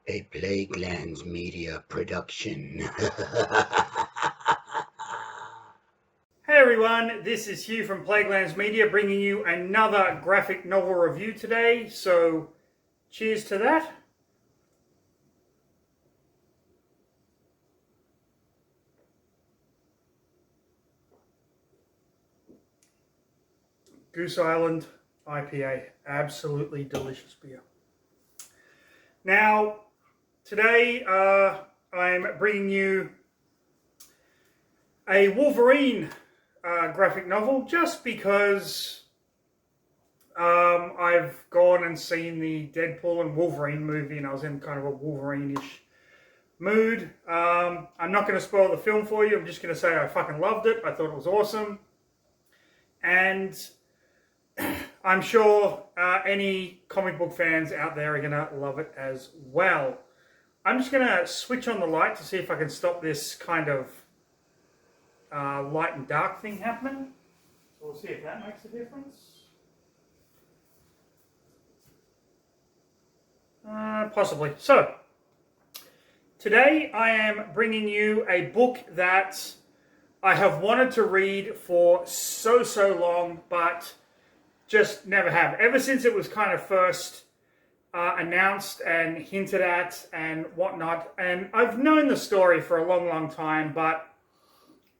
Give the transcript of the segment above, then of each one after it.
A Plaguelands Media production. Hey everyone, this is Hugh from Plaguelands Media bringing you another graphic novel review today. So, cheers to that. Goose Island IPA, absolutely delicious beer. Now, today I'm bringing you a Wolverine graphic novel just because I've gone and seen the Deadpool and Wolverine movie and I was in kind of a Wolverine-ish mood. I'm not going to spoil the film for you. I'm just going to say I fucking loved it. I thought it was awesome. And I'm sure any comic book fans out there are going to love it as well. I'm just going to switch on the light to see if I can stop this kind of light and dark thing happening. So we'll see if that makes a difference. Possibly. So, today I am bringing you a book that I have wanted to read for so long, but just never have. Ever since it was kind of first announced and hinted at and whatnot. And I've known the story for a long time, but,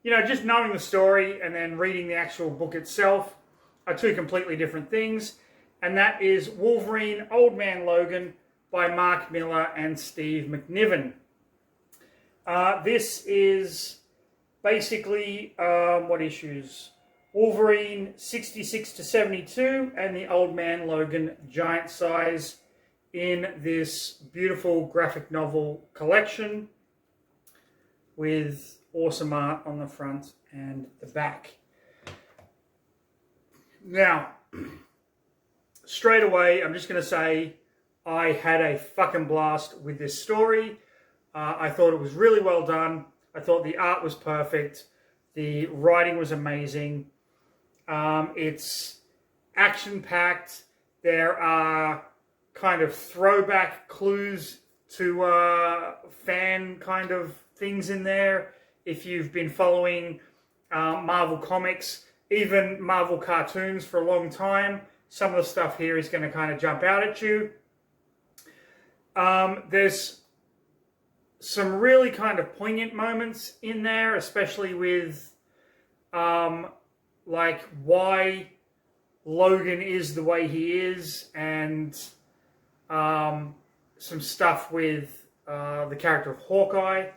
you know, just knowing the story and then reading the actual book itself are two completely different things. And that is Wolverine, Old Man Logan by Mark Millar and Steve McNiven. This is basically, what issues? Wolverine 66 to 72 and the Old Man Logan giant size in this beautiful graphic novel collection with awesome art on the front and the back. Now, straight away, I'm just going to say I had a fucking blast with this story. I thought it was really well done. I thought the art was perfect. The writing was amazing. It's action-packed. There are kind of throwback clues to fan kind of things in there. If you've been following Marvel Comics, even Marvel cartoons for a long time, some of the stuff here is going to kind of jump out at you. There's some really kind of poignant moments in there, especially with like why Logan is the way he is, and some stuff with the character of Hawkeye.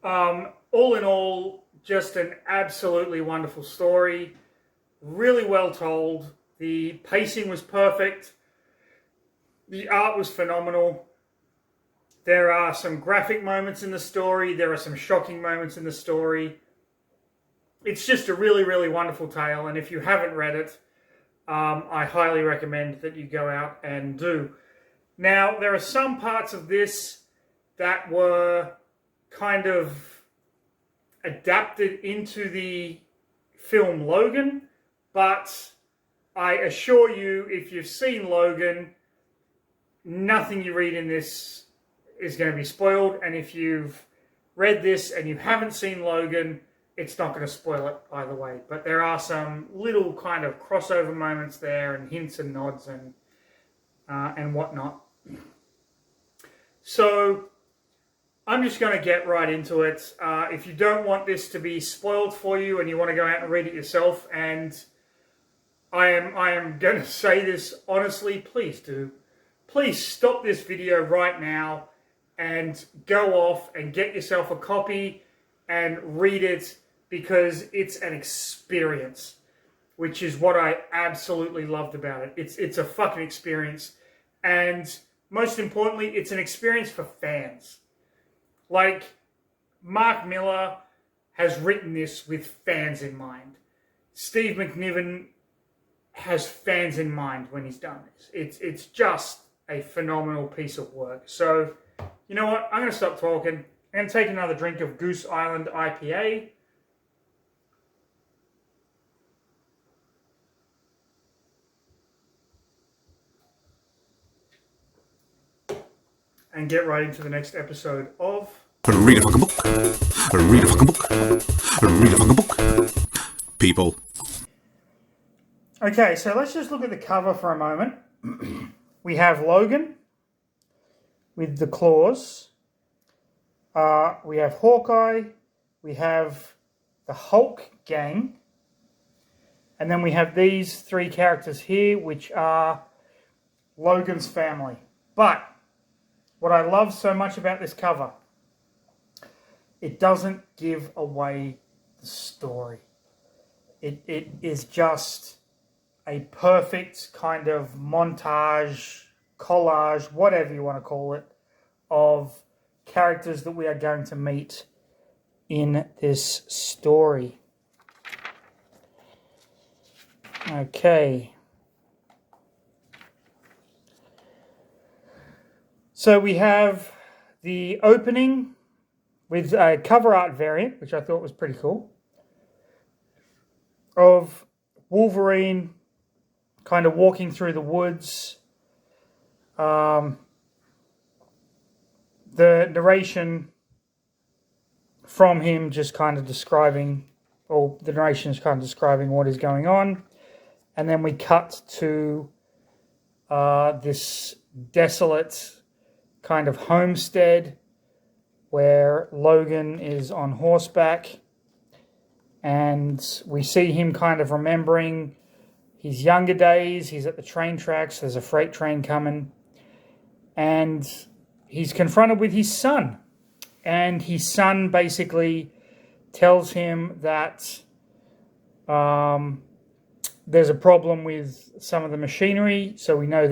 All in all, just an absolutely wonderful story. Really well told. The pacing was perfect. The art was phenomenal. There are some graphic moments in the story. There are some shocking moments in the story. It's just a really wonderful tale. And if you haven't read it, I highly recommend that you go out and do. Now, there are some parts of this that were kind of adapted into the film Logan. But I assure you, if you've seen Logan, nothing you read in this is going to be spoiled, and if you've read this and you haven't seen Logan, it's not going to spoil it either way. But there are some little kind of crossover moments there, and hints and nods and whatnot. So I'm just going to get right into it. If you don't want this to be spoiled for you and you want to go out and read it yourself, and I am going to say this honestly, please do. Please stop this video right now and go off and get yourself a copy and read it, because it's an experience, which is what I absolutely loved about it. It's a fucking experience. And most importantly, it's an experience for fans. Like, Mark Millar has written this with fans in mind. Steve McNiven has fans in mind when he's done this. It's just a phenomenal piece of work. So, you know what? I'm going to stop talking. I'm going to take another drink of Goose Island IPA. and get right into the next episode of Read a fucking book. Read a fucking book. Read a fucking book. People. Okay, so let's just look at the cover for a moment. We have Logan with the claws. We have Hawkeye. We have the Hulk gang. And then we have these three characters here, which are Logan's family. But what I love so much about this cover, it doesn't give away the story. It is just a perfect kind of montage, collage, whatever you want to call it, of characters that we are going to meet in this story. Okay. So we have the opening with a cover art variant, which I thought was pretty cool, of Wolverine kind of walking through the woods. The narration from him just kind of describing, or the narration is kind of describing what is going on. And then we cut to this desolate kind of homestead where Logan is on horseback. And we see him kind of remembering his younger days. He's at the train tracks. There's a freight train coming. And he's confronted with his son. And his son basically tells him that there's a problem with some of the machinery. So we know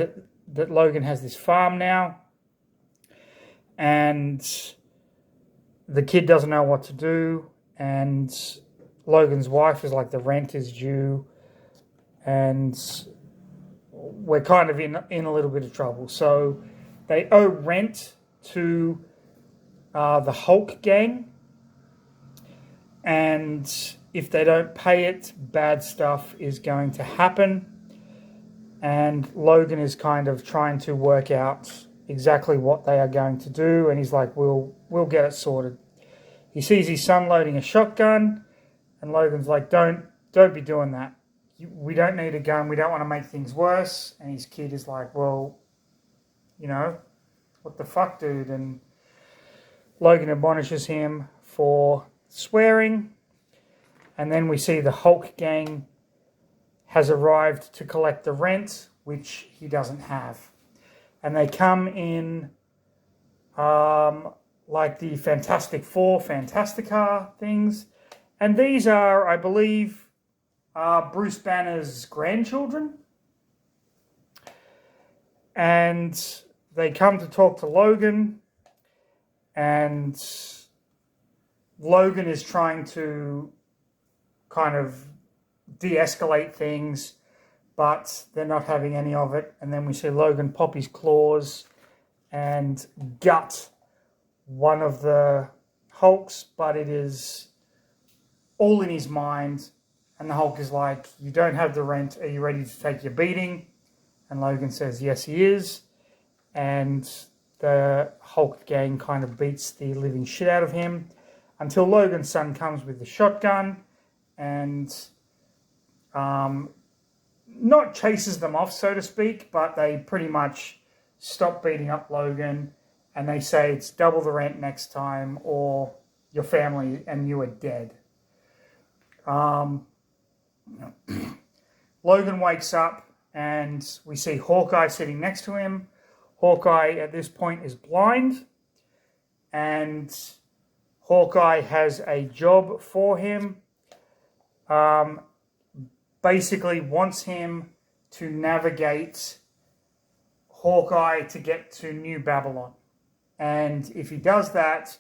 that Logan has this farm now. And the kid doesn't know what to do. And Logan's wife is like, the rent is due. And we're kind of in a little bit of trouble. So they owe rent to the Hulk gang. And if they don't pay it, bad stuff is going to happen. And Logan is kind of trying to work out exactly what they are going to do. And he's like, we'll get it sorted. He sees his son loading a shotgun. And Logan's like, don't be doing that. We don't need a gun. We don't want to make things worse. And his kid is like, well, you know, what the fuck, dude? And Logan admonishes him for swearing. And then we see the Hulk gang has arrived to collect the rent, which he doesn't have. And they come in like the Fantastic Four, Fantastica things. And these are, I believe, Bruce Banner's grandchildren. And they come to talk to Logan. And Logan is trying to kind of de-escalate things, but they're not having any of it. And then we see Logan pop his claws and gut one of the Hulks, but it is all in his mind. And the Hulk is like, you don't have the rent. Are you ready to take your beating? And Logan says, yes, he is. And the Hulk gang kind of beats the living shit out of him until Logan's son comes with the shotgun and not chases them off, so to speak, but they pretty much stop beating up Logan and they say it's double the rent next time or your family and you are dead. Logan wakes up and we see Hawkeye sitting next to him. Hawkeye at this point is blind and Hawkeye has a job for him. Basically wants him to navigate Hawkeye to get to New Babylon. And if he does that,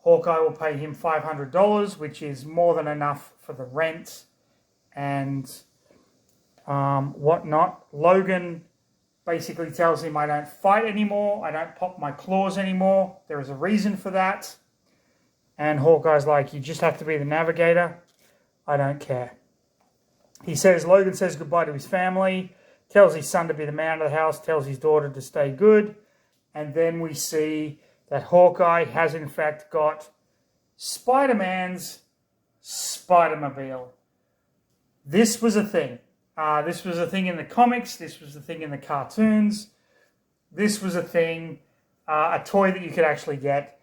Hawkeye will pay him $500, which is more than enough for the rent and whatnot. Logan basically tells him, I don't fight anymore. I don't pop my claws anymore. There is a reason for that. And Hawkeye's like, you just have to be the navigator. I don't care. Logan says goodbye to his family, tells his son to be the man of the house, tells his daughter to stay good, And then we see that Hawkeye has in fact got Spider-Man's Spider-Mobile. This was a thing. This was a thing in the comics. This was a thing in the cartoons. This was a thing, a toy that you could actually get.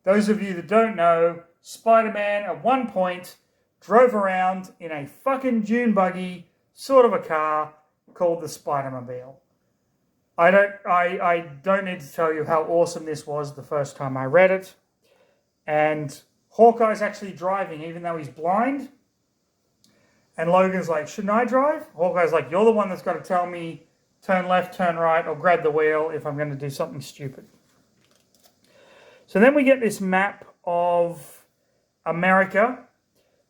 Those of you that don't know, Spider-Man at one point drove around in a fucking dune buggy, sort of a car, called the Spider-Mobile. I don't need to tell you how awesome this was the first time I read it. And Hawkeye's actually driving, even though he's blind. And Logan's like, shouldn't I drive? Hawkeye's like, you're the one that's got to tell me turn left, turn right, or grab the wheel if I'm going to do something stupid. So then we get this map of America.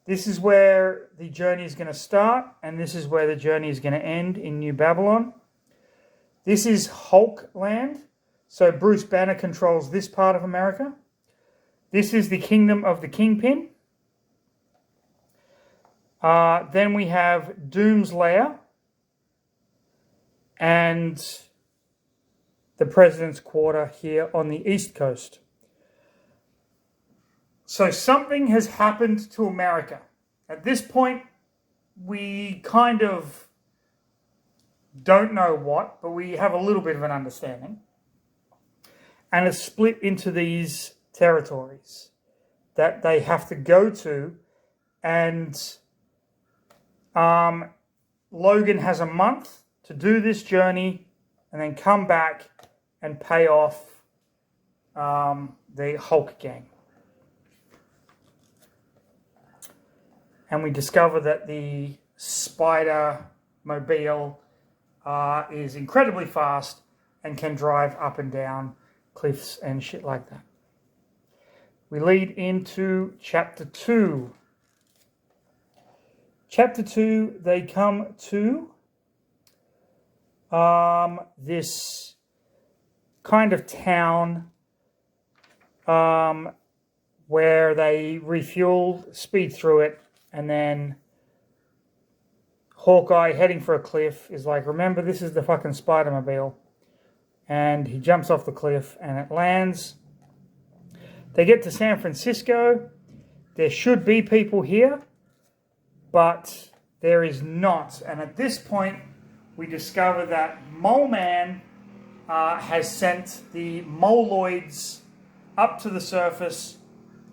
This is where the journey is going to start, and this is where the journey is going to end in New Babylon. This is Hulk land, so Bruce Banner controls this part of America. This is the Kingdom of the Kingpin. Then we have Doom's Lair and the President's Quarter here on the East Coast. So something has happened to America. At this point, we kind of don't know what, but we have a little bit of an understanding. And it's split into these territories that they have to go to, and Logan has a month to do this journey and then come back and pay off the Hulk gang. And we discover that the Spider-Mobile is incredibly fast and can drive up and down cliffs and shit like that. We lead into Chapter 2. Chapter 2, they come to this kind of town where they refuel, speed through it, and then Hawkeye, heading for a cliff, is like, remember, this is the fucking Spider-Mobile. And he jumps off the cliff and it lands. They get to San Francisco. There should be people here, but there is not. And at this point, we discover that Mole Man has sent the Moloids up to the surface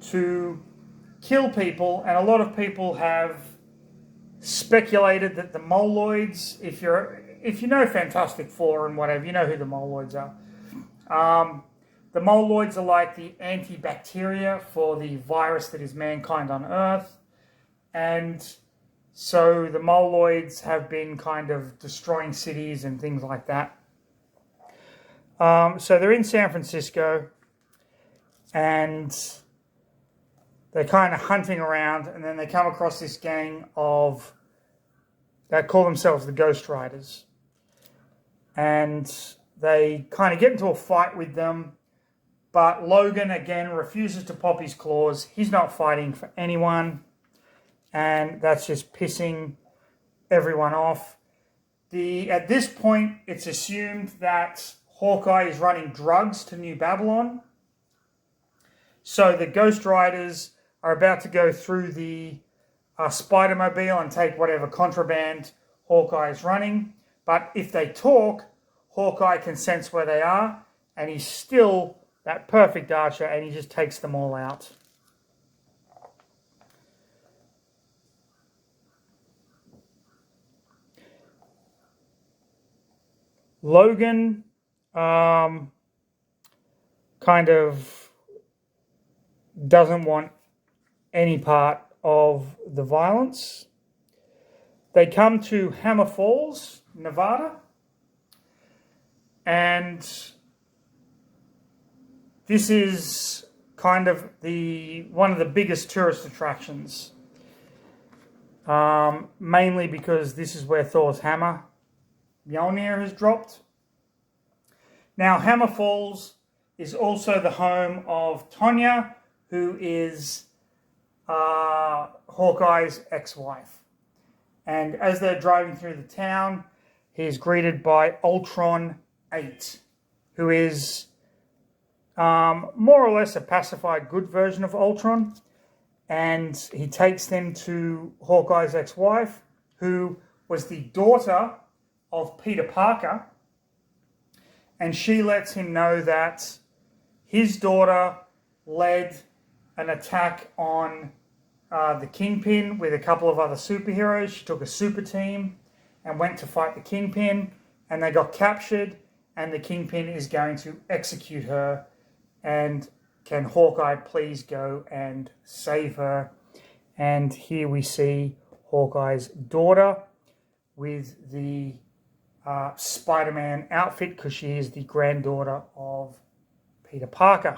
to kill people. And a lot of people have speculated that the Moloids, if you know Fantastic Four and whatever, you know who the Moloids are. The Moloids are like the antibacteria for the virus that is mankind on Earth. And so the Moloids have been kind of destroying cities and things like that. So they're in San Francisco and they're kind of hunting around, and then they come across this gang of that call themselves the Ghost Riders. And they kind of get into a fight with them, but Logan again refuses to pop his claws. He's not fighting for anyone, and that's just pissing everyone off. At this point, it's assumed that Hawkeye is running drugs to New Babylon. So the Ghost Riders are about to go through the Spider-Mobile and take whatever contraband Hawkeye is running. But if they talk, Hawkeye can sense where they are, and he's still that perfect archer, and he just takes them all out. Logan kind of doesn't want any part of the violence. They come to Hammer Falls, Nevada, and this is kind of one of the biggest tourist attractions, mainly because this is where Thor's hammer, Mjolnir, has dropped. Now, Hammer Falls is also the home of Tonya, who is Hawkeye's ex-wife. And as they're driving through the town, he is greeted by Ultron 8, who is more or less a pacified good version of Ultron. And he takes them to Hawkeye's ex-wife, who was the daughter of Peter Parker. And she lets him know that his daughter led an attack on the Kingpin with a couple of other superheroes. She took a super team and went to fight the Kingpin, and they got captured, and the Kingpin is going to execute her. And can Hawkeye please go and save her? And here we see Hawkeye's daughter with the Spider-Man outfit, because she is the granddaughter of Peter Parker.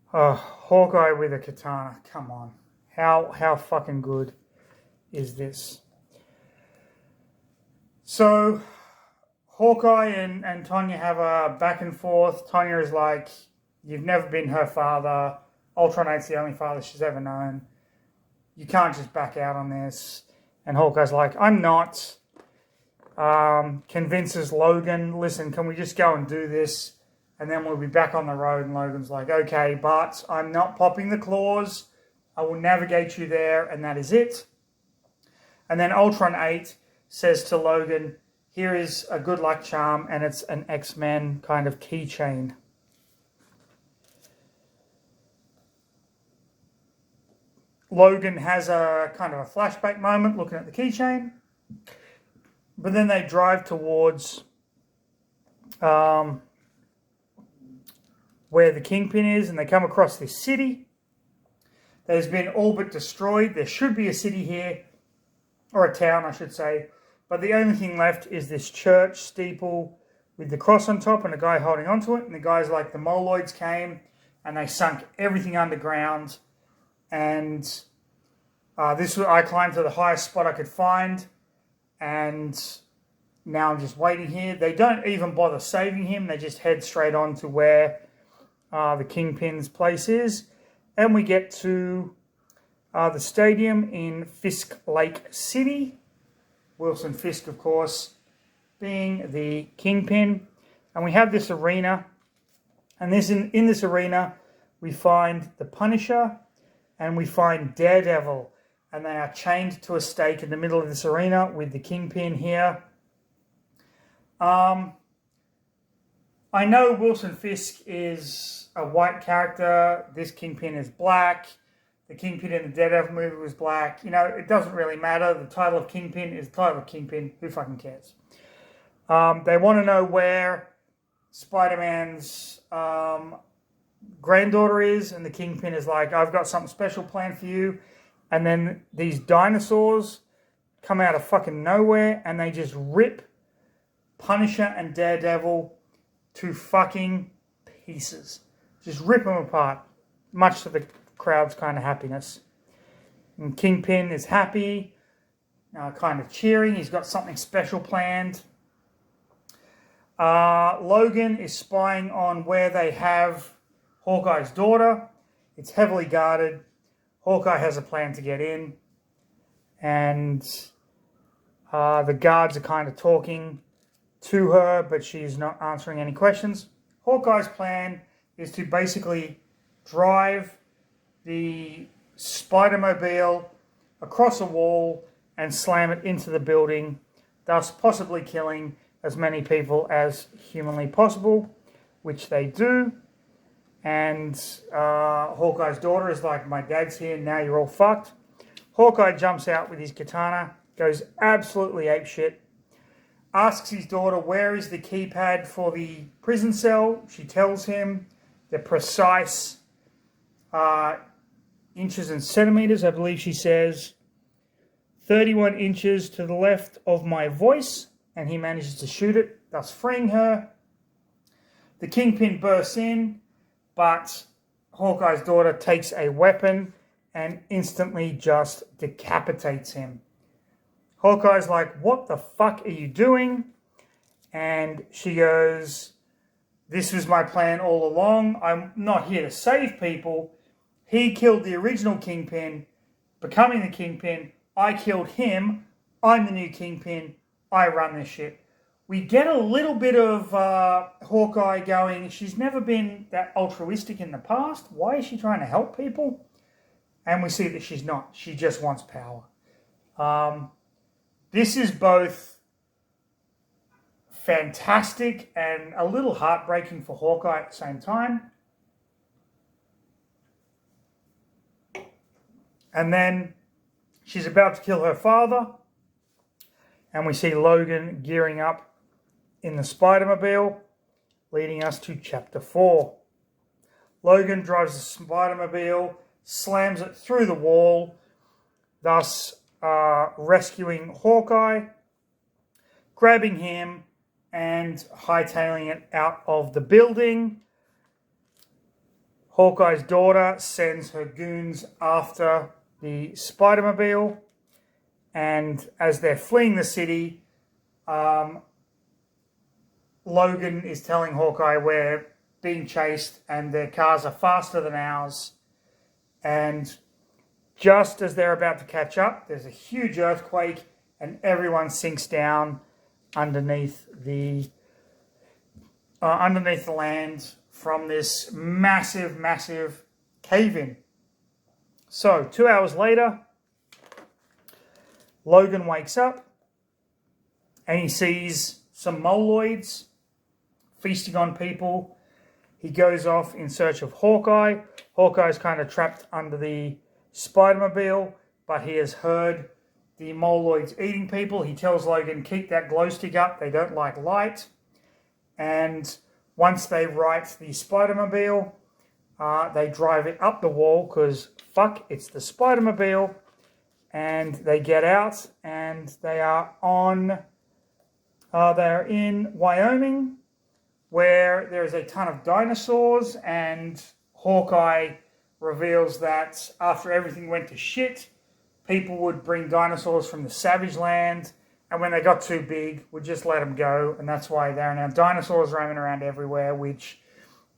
Hawkeye with a katana. Come on. How fucking good is this? So Hawkeye and Tanya have a back and forth. Tanya is like, you've never been her father. Ultron 8's the only father she's ever known. You can't just back out on this. And Hawkeye's like, I'm not. Convinces Logan, listen, can we just go and do this? And then we'll be back on the road. And Logan's like, okay, but I'm not popping the claws. I will navigate you there, and that is it. And then Ultron 8 says to Logan, here is a good luck charm, and it's an X-Men kind of keychain. Logan has a kind of a flashback moment looking at the keychain. But then they drive towards where the Kingpin is, and they come across this city that has been all but destroyed. There should be a city here, or a town, I should say. But the only thing left is this church steeple with the cross on top and a guy holding onto it. And the guy's like, the Moloids came and they sunk everything underground. And I climbed to the highest spot I could find. And now I'm just waiting here. They don't even bother saving him. They just head straight on to where the Kingpin's place is. And we get to the stadium in Fisk Lake City. Wilson Fisk, of course, being the Kingpin. And we have this arena. And in this arena, we find the Punisher and we find Daredevil. And they are chained to a stake in the middle of this arena with the Kingpin here. I know Wilson Fisk is a white character. This Kingpin is black. The Kingpin in the Daredevil movie was black. You know, it doesn't really matter. The title of Kingpin is the title of Kingpin. Who fucking cares? They want to know where Spider-Man's granddaughter is. And the Kingpin is like, I've got something special planned for you. And then these dinosaurs come out of fucking nowhere. And they just rip Punisher and Daredevil to fucking pieces. Just rip them apart. Much to the crowd's kind of happiness. And Kingpin is happy, kind of cheering. He's got something special planned. Logan is spying on where they have Hawkeye's daughter. It's heavily guarded. Hawkeye has a plan to get in. And the guards are kind of talking to her, but she's not answering any questions. Hawkeye's plan is to basically drive the Spider-Mobile across a wall and slam it into the building, thus possibly killing as many people as humanly possible, which they do. And Hawkeye's daughter is like, my dad's here, now you're all fucked. Hawkeye jumps out with his katana, goes absolutely apeshit, asks his daughter where is the keypad for the prison cell. She tells him the precise inches and centimeters, I believe she says 31 inches to the left of my voice, and he manages to shoot it, thus freeing her. The Kingpin bursts in, but Hawkeye's daughter takes a weapon and instantly just decapitates him. Hawkeye's like, what the fuck are you doing? And she goes, this was my plan all along. I'm not here to save people. He killed the original Kingpin, becoming the Kingpin. I killed him. I'm the new Kingpin. I run this shit. We get a little bit of Hawkeye going, she's never been that altruistic in the past. Why is she trying to help people? And we see that she's not. She just wants power. This is both fantastic and a little heartbreaking for Hawkeye at the same time. And then she's about to kill her father. And we see Logan gearing up in the Spider-Mobile, leading us to Chapter 4. Logan drives the Spider-Mobile, slams it through the wall, thus rescuing Hawkeye, grabbing him, and hightailing it out of the building. Hawkeye's daughter sends her goons after the Spider-Mobile, and as they're fleeing the city, Logan is telling Hawkeye we're being chased and their cars are faster than ours. And just as they're about to catch up, there's a huge earthquake and everyone sinks down underneath the land from this massive, massive cave-in. So 2 hours later, Logan wakes up and he sees some moloids feasting on people. He goes off in search of Hawkeye. Hawkeye's kind of trapped under the Spider-Mobile, but he has heard the moloids eating people. He tells Logan, keep that glow stick up. They don't like light. And once they right the Spider-Mobile, they drive it up the wall because, fuck, it's the Spider-Mobile. And they get out and they are they're in Wyoming, where there is a ton of dinosaurs, and Hawkeye reveals that after everything went to shit, people would bring dinosaurs from the Savage Land, and when they got too big, would just let them go, and that's why there are now dinosaurs roaming around everywhere, which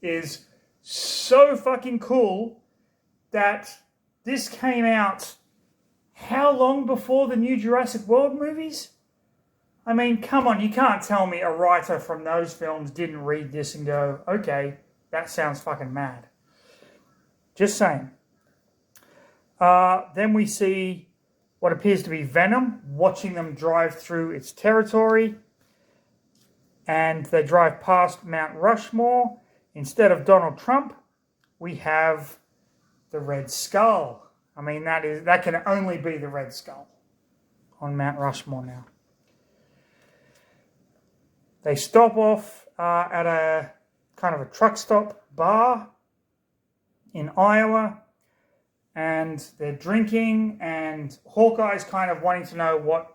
is so fucking cool that this came out how long before the new Jurassic World movies? I mean, come on, you can't tell me a writer from those films didn't read this and go, okay, that sounds fucking mad. Just saying. Then we see what appears to be Venom watching them drive through its territory. And they drive past Mount Rushmore. Instead of Donald Trump, we have the Red Skull. I mean, that can only be the Red Skull on Mount Rushmore now. They stop off at a kind of a truck stop bar in Iowa, and they're drinking, and Hawkeye's kind of wanting to know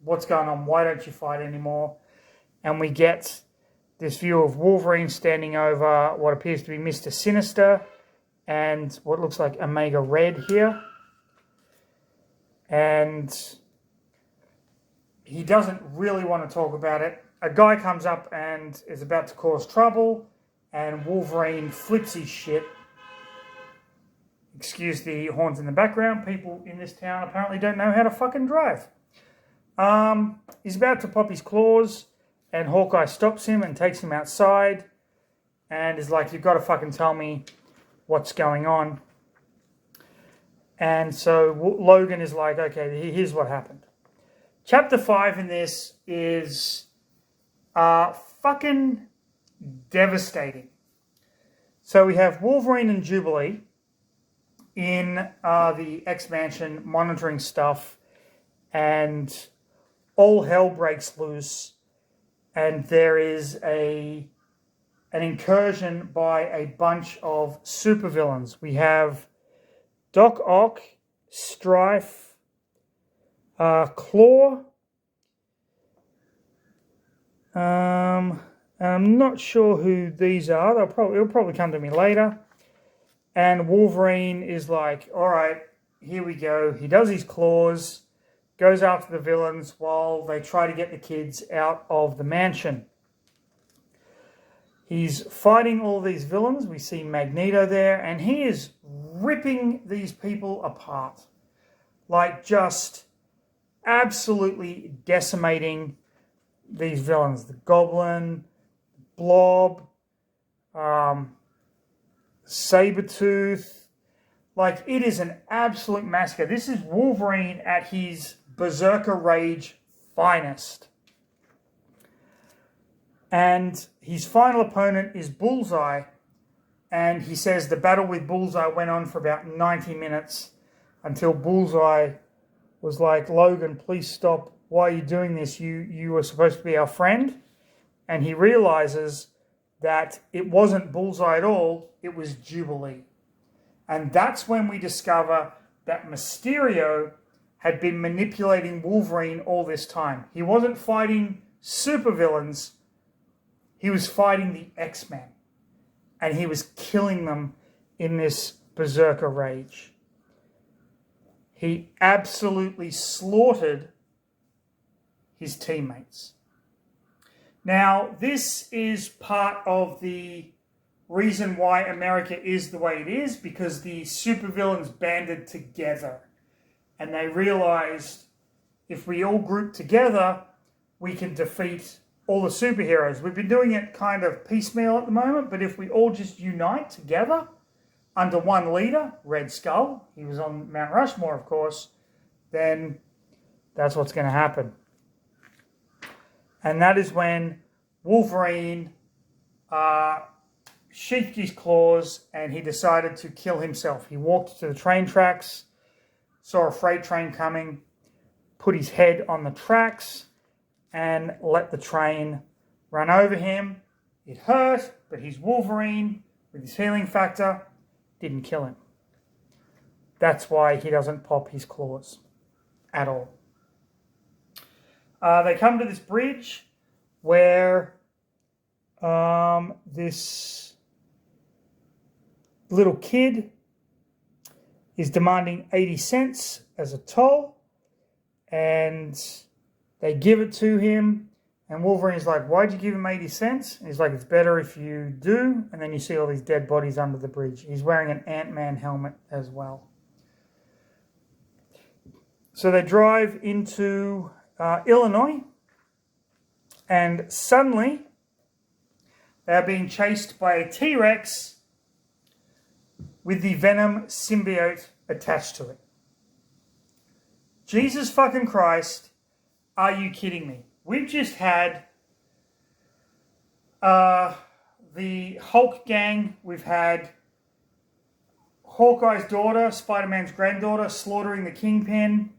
what's going on. Why don't you fight anymore? And we get this view of Wolverine standing over what appears to be Mr. Sinister and what looks like Omega Red here. And he doesn't really want to talk about it. A guy comes up and is about to cause trouble, and Wolverine flips his shit. Excuse the horns in the background. People in this town apparently don't know how to fucking drive. He's about to pop his claws, and Hawkeye stops him and takes him outside and is like, you've got to fucking tell me what's going on. And so Logan is like, okay, here's what happened. Chapter 5 in this is fucking devastating. So we have Wolverine and Jubilee in the X-Mansion monitoring stuff, and all hell breaks loose, and there is an incursion by a bunch of supervillains. We have Doc Ock, Strife, Claw. I'm not sure who these are. It'll probably come to me later. And Wolverine is like, all right, here we go. He does his claws, goes after the villains while they try to get the kids out of the mansion. He's fighting all these villains. We see Magneto there, and he is ripping these people apart. Like, just absolutely decimating these villains, the Goblin, Blob, Sabretooth. Like, it is an absolute massacre. This is Wolverine at his Berserker Rage finest. And his final opponent is Bullseye. And he says the battle with Bullseye went on for about 90 minutes until Bullseye was like, Logan, please stop. Why are you doing this? You were supposed to be our friend. And he realizes that it wasn't Bullseye at all. It was Jubilee. And that's when we discover that Mysterio had been manipulating Wolverine all this time. He wasn't fighting supervillains. He was fighting the X-Men. And he was killing them in this Berserker Rage. He absolutely slaughtered his teammates. Now, this is part of the reason why America is the way it is, because the supervillains banded together. And they realized if we all group together, we can defeat all the superheroes. We've been doing it kind of piecemeal at the moment, but if we all just unite together under one leader, Red Skull, he was on Mount Rushmore, of course, then that's what's going to happen. And that is when Wolverine sheathed his claws and he decided to kill himself. He walked to the train tracks, saw a freight train coming, put his head on the tracks and let the train run over him. It hurt, but he's Wolverine with his healing factor. Didn't kill him. That's why he doesn't pop his claws at all. They come to this bridge where this little kid is demanding 80 cents as a toll, and they give it to him, and Wolverine's like, why'd you give him 80 cents? And he's like, it's better if you do. And then you see all these dead bodies under the bridge. He's wearing an Ant-Man helmet as well. So they drive into Illinois, and suddenly they are being chased by a T-Rex with the Venom symbiote attached to it. Jesus fucking Christ, are you kidding me? We've just had the Hulk gang, we've had Hawkeye's daughter, Spider-Man's granddaughter, slaughtering the Kingpin.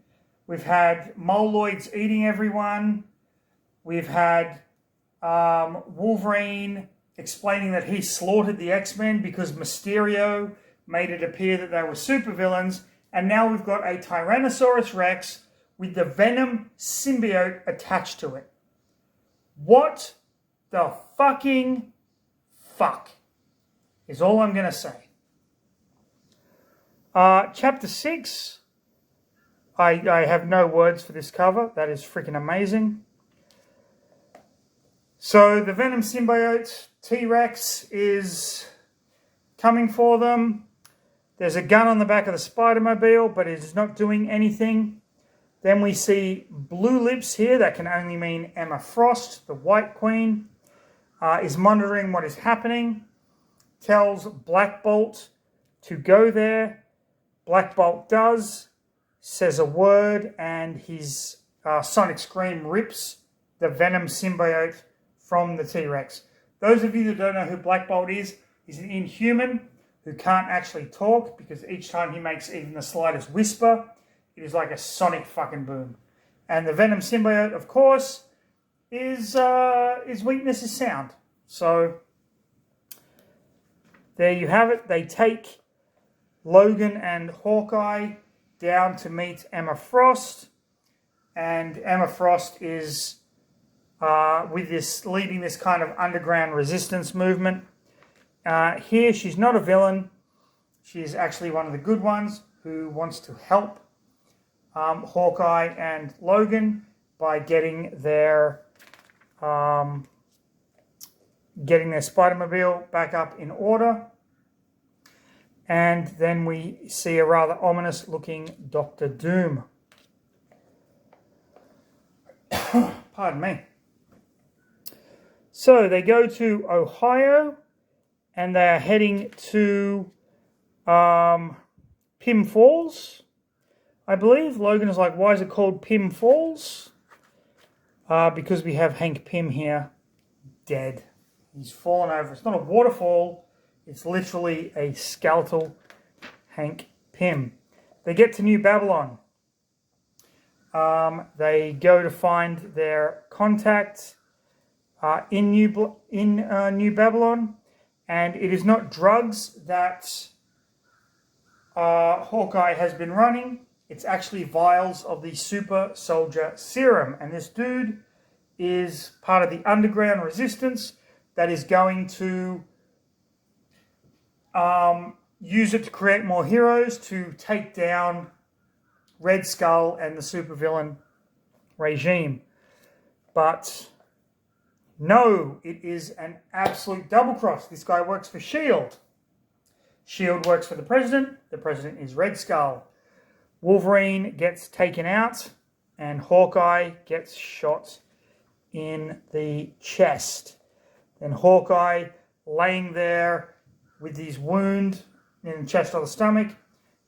We've had Moloids eating everyone. We've had Wolverine explaining that he slaughtered the X-Men because Mysterio made it appear that they were supervillains. And now we've got a Tyrannosaurus Rex with the Venom symbiote attached to it. What the fucking fuck is all I'm going to say. Chapter 6. I have no words for this cover. That is freaking amazing. So the Venom symbiote, T-Rex, is coming for them. There's a gun on the back of the Spider-Mobile, but it is not doing anything. Then we see blue lips here. That can only mean Emma Frost, the White Queen, is monitoring what is happening. Tells Black Bolt to go there. Black Bolt does. Says a word, and his sonic scream rips the Venom symbiote from the T-Rex. Those of you that don't know who Black Bolt is, he's an Inhuman who can't actually talk, because each time he makes even the slightest whisper, it is like a sonic fucking boom. And the Venom symbiote, of course, his weakness is sound. So there you have it. They take Logan and Hawkeye down to meet Emma Frost, and Emma Frost is leading this kind of underground resistance movement. Here, she's not a villain. She's actually one of the good ones who wants to help Hawkeye and Logan by getting their Spider-Mobile back up in order. And then we see a rather ominous looking Doctor Doom. Pardon me. So they go to Ohio, and they are heading to Pym Falls, I believe. Logan is like, why is it called Pym Falls? Because we have Hank Pym here, dead. He's fallen over. It's not a waterfall. It's literally a skeletal Hank Pym. They get to New Babylon. They go to find their contact in New Babylon, and it is not drugs that Hawkeye has been running. It's actually vials of the super soldier serum, and this dude is part of the underground resistance that is going to use it to create more heroes to take down Red Skull and the supervillain regime. But no, it is an absolute double cross. This guy works for S.H.I.E.L.D. S.H.I.E.L.D. works for the president. The president is Red Skull. Wolverine gets taken out, and Hawkeye gets shot in the chest. Then Hawkeye, laying there with his wound in the chest or the stomach,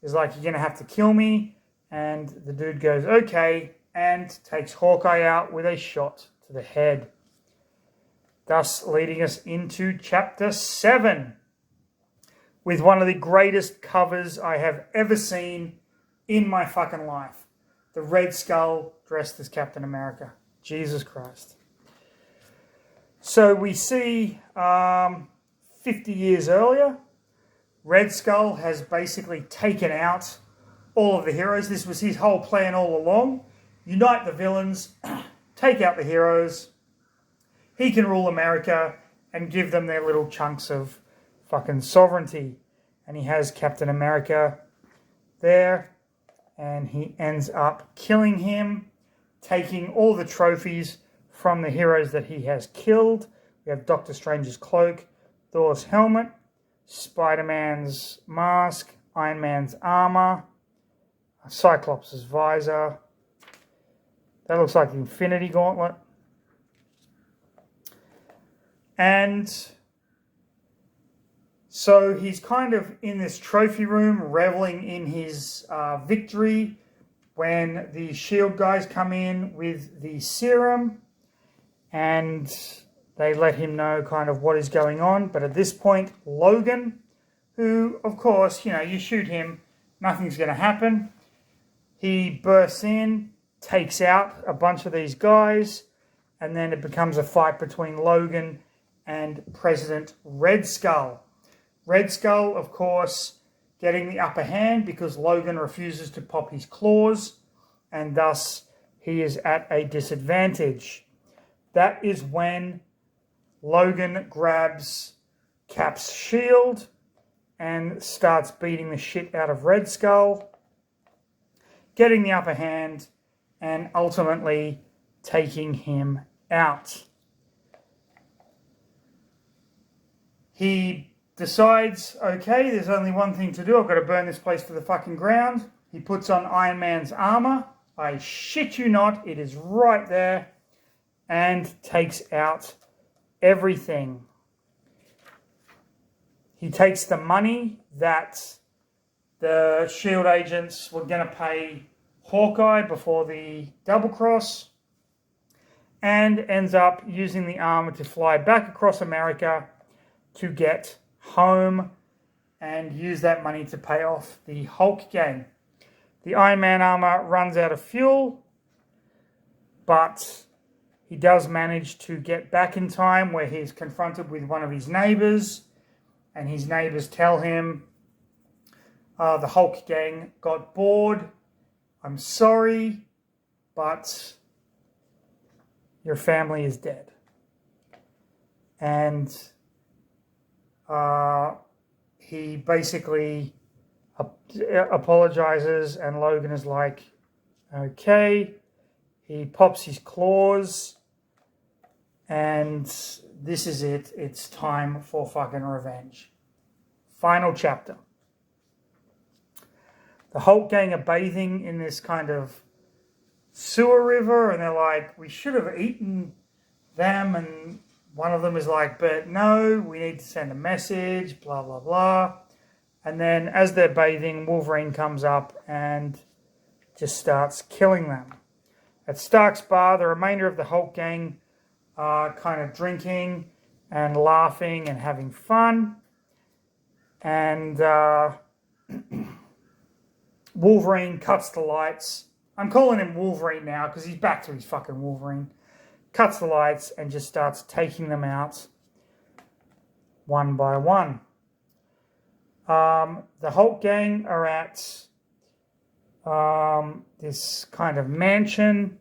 is like, you're going to have to kill me. And the dude goes, okay, and takes Hawkeye out with a shot to the head. Thus leading us into Chapter 7, with one of the greatest covers I have ever seen in my fucking life. The Red Skull dressed as Captain America. Jesus Christ. So we see 50 years earlier, Red Skull has basically taken out all of the heroes. This was his whole plan all along. Unite the villains, take out the heroes. He can rule America and give them their little chunks of fucking sovereignty. And he has Captain America there, and he ends up killing him, taking all the trophies from the heroes that he has killed. We have Doctor Strange's cloak, Thor's helmet, Spider-Man's mask, Iron Man's armor, Cyclops' visor. That looks like the Infinity Gauntlet. And so he's kind of in this trophy room, reveling in his victory, when the S.H.I.E.L.D. guys come in with the serum, and they let him know kind of what is going on. But at this point, Logan, who, of course, you shoot him, nothing's going to happen. He bursts in, takes out a bunch of these guys, and then it becomes a fight between Logan and President Red Skull. Red Skull, of course, getting the upper hand because Logan refuses to pop his claws, and thus he is at a disadvantage. That is when Logan grabs Cap's shield and starts beating the shit out of Red Skull, getting the upper hand and ultimately taking him out. He decides, okay, there's only one thing to do. I've got to burn this place to the fucking ground. He puts on Iron Man's armor. I shit you not, it is right there. And takes out everything. He takes the money that the S.H.I.E.L.D. agents were going to pay Hawkeye before the double cross, and ends up using the armor to fly back across America to get home and use that money to pay off the Hulk gang. The Iron Man armor runs out of fuel, but he does manage to get back in time, where he's confronted with one of his neighbors, and his neighbors tell him, the Hulk gang got bored. I'm sorry, but your family is dead. And he basically apologizes, and Logan is like, okay. He pops his claws, and this is it. It's time for fucking revenge. Final chapter. The Hulk gang are bathing in this kind of sewer river, and they're like, we should have eaten them and one of them is like, but no, we need to send a message, blah, blah, blah. And then as they're bathing, Wolverine comes up and just starts killing them. At Stark's bar, the remainder of the Hulk gang are kind of drinking and laughing and having fun. And Wolverine cuts the lights. I'm calling him Wolverine now because he's back to his fucking Wolverine. Cuts the lights and just starts taking them out one by one. The Hulk gang are at this kind of mansion,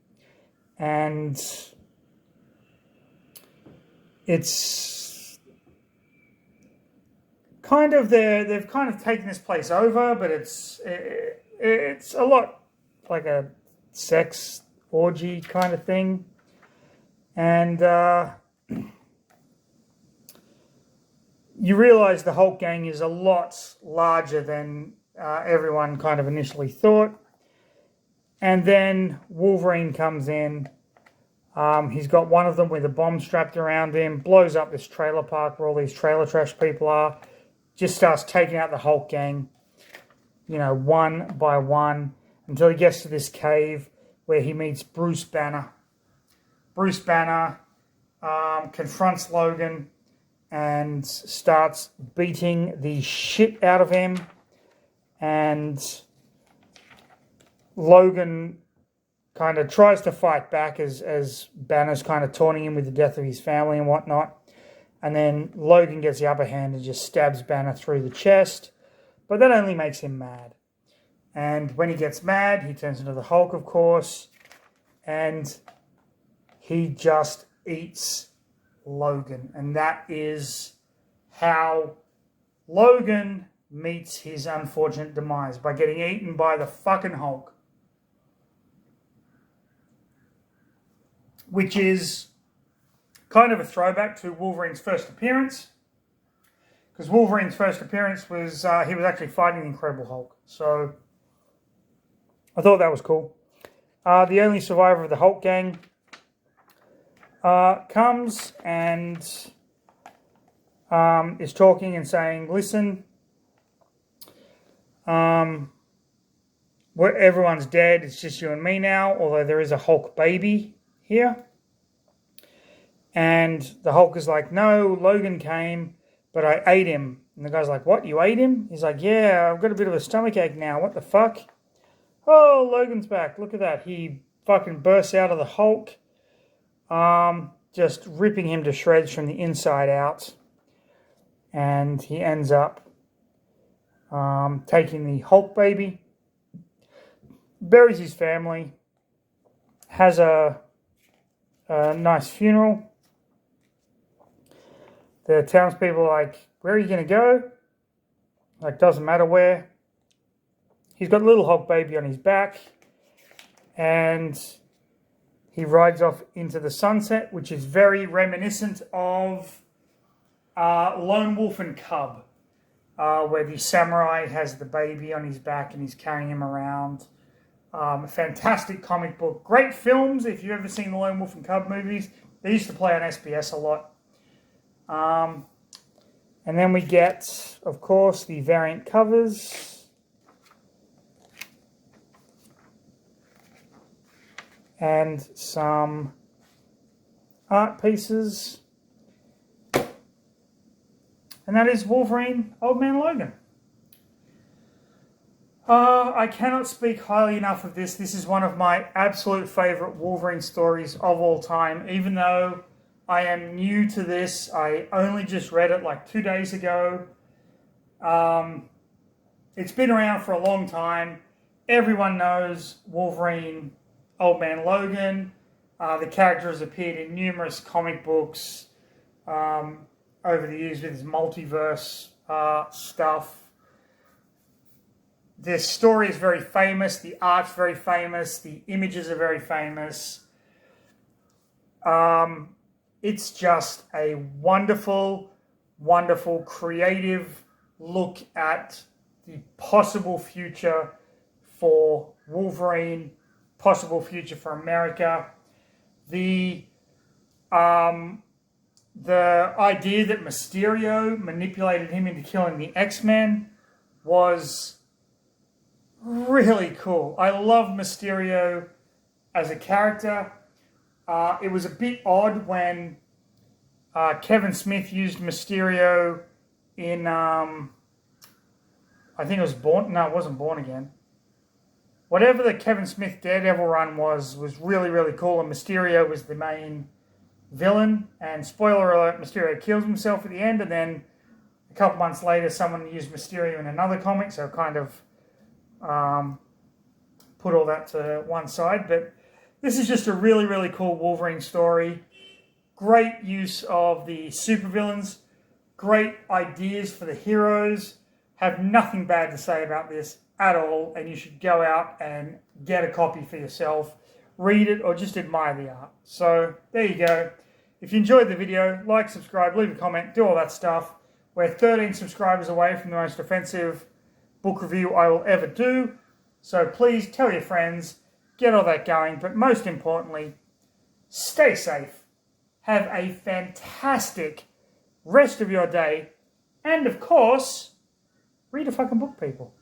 and it's kind of they've kind of taken this place over, but it's a lot like a sex orgy kind of thing. And you realize the Hulk gang is a lot larger than everyone kind of initially thought. And then Wolverine comes in. He's got one of them with a bomb strapped around him, blows up this trailer park where all these trailer trash people are, just starts taking out the Hulk gang, one by one, until he gets to this cave where he meets Bruce Banner. Bruce Banner confronts Logan and starts beating the shit out of him. And Logan kind of tries to fight back as Banner's kind of taunting him with the death of his family and whatnot. And then Logan gets the upper hand and just stabs Banner through the chest. But that only makes him mad. And when he gets mad, he turns into the Hulk, of course. And he just eats Logan. And that is how Logan meets his unfortunate demise, by getting eaten by the fucking Hulk. Which is kind of a throwback to Wolverine's first appearance. Because Wolverine's first appearance was, he was actually fighting the Incredible Hulk. So I thought that was cool. The only survivor of the Hulk gang comes and is talking and saying, listen, everyone's dead, it's just you and me now, although there is a Hulk baby here. And the Hulk is like, no, Logan came, but I ate him. And the guy's like, what, you ate him? He's like, yeah, I've got a bit of a stomachache now, what the fuck? Oh, Logan's back, look at that. He fucking bursts out of the Hulk, just ripping him to shreds from the inside out. And he ends up taking the Hulk baby, buries his family, has a nice funeral. The townspeople are like, where are you going to go? Like, doesn't matter where. He's got a little Hulk baby on his back, and he rides off into the sunset, which is very reminiscent of Lone Wolf and Cub, where the samurai has the baby on his back and he's carrying him around. Fantastic comic book. Great films, if you've ever seen the Lone Wolf and Cub movies. They used to play on SBS a lot. And then we get, of course, the variant covers. And some art pieces. And that is Wolverine, Old Man Logan. I cannot speak highly enough of this. This is one of my absolute favourite Wolverine stories of all time. Even though I am new to this, I only just read it like 2 days ago. It's been around for a long time. Everyone knows Wolverine, Old Man Logan. The character has appeared in numerous comic books over the years with his multiverse stuff. This story is very famous. The art's very famous. The images are very famous. It's just a wonderful, wonderful, creative look at the possible future for Wolverine, possible future for America. The The idea that Mysterio manipulated him into killing the X-Men was really cool. I love Mysterio as a character. It was a bit odd when Kevin Smith used Mysterio in, I think it was it wasn't Born Again. Whatever the Kevin Smith Daredevil run was really, really cool, and Mysterio was the main villain. And spoiler alert, Mysterio kills himself at the end, and then a couple months later someone used Mysterio in another comic, so kind of put all that to one side. But this is just a really, really cool Wolverine story. Great use of the supervillains. Great ideas for the heroes. Have nothing bad to say about this at all, and you should go out and get a copy for yourself. Read it or just admire the art. So there you go. If you enjoyed the video, like, subscribe, leave a comment, do all that stuff. We're 13 subscribers away from the most offensive book review I will ever do. So please tell your friends, get all that going, but most importantly, stay safe. Have a fantastic rest of your day. And of course, read a fucking book, people.